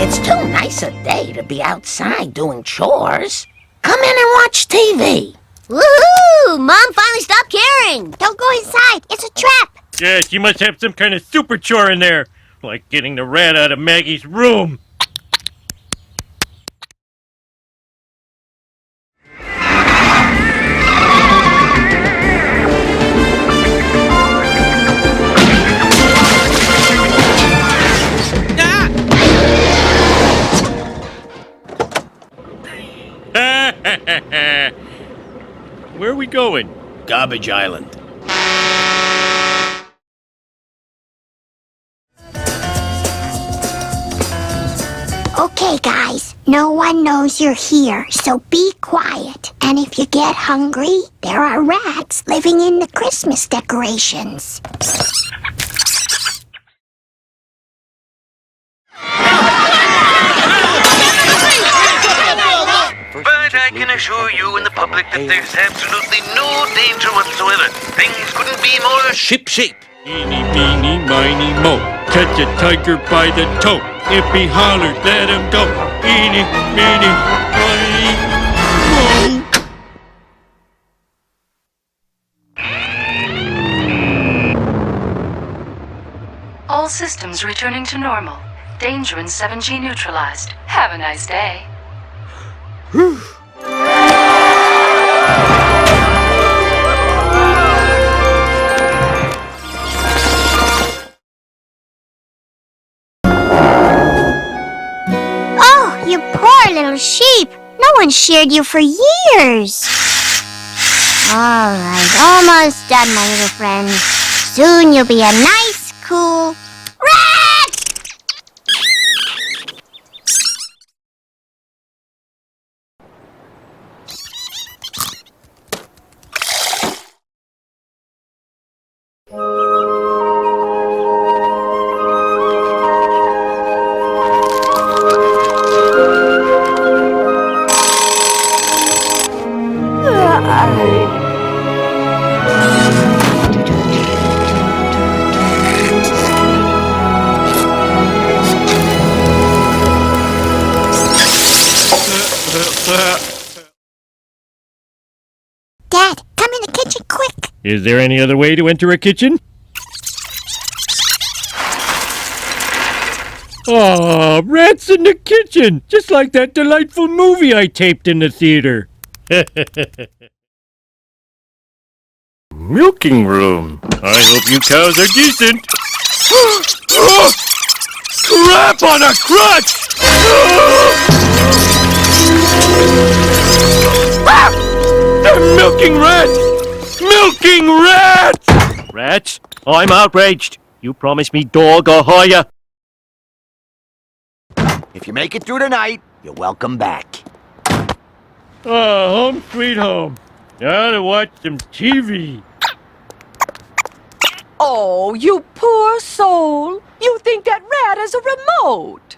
It's too nice a day to be outside doing chores. Come in and watch TV. Woohoo! Mom finally stopped caring. Don't go inside. It's a trap. Yeah, she must have some kind of super chore in there. Like getting the rat out of Maggie's room. Where are we going? Garbage Island. Okay, guys. No one knows you're here, so be quiet. And if you get hungry, there are rats living in the Christmas decorations. But I can assure you in the public that there's absolutely no danger whatsoever. Things couldn't be more Ship. Eeny, meeny, miny, mo. Catch a tiger by the toe. If he hollers, let him go. Eeny, meeny, miny, mo. All systems returning to normal. Danger in 7G neutralized. Have a nice day. Oh, you poor little sheep. No one sheared you for years. All right, almost done, my little friend. Soon you'll be a nice, cool rat! Dad, come in the kitchen quick. Is there any other way to enter a kitchen? Aw, rats in the kitchen! Just like that delightful movie I taped in the theater. Milking room. I hope you cows are decent. Crap on a crutch! They're milking rats! Milking rats! Rats? I'm outraged. You promised me dog or hire. If you make it through tonight, you're welcome back. Home sweet home. Now to watch some TV. Oh, you poor soul. You think that rat is a remote.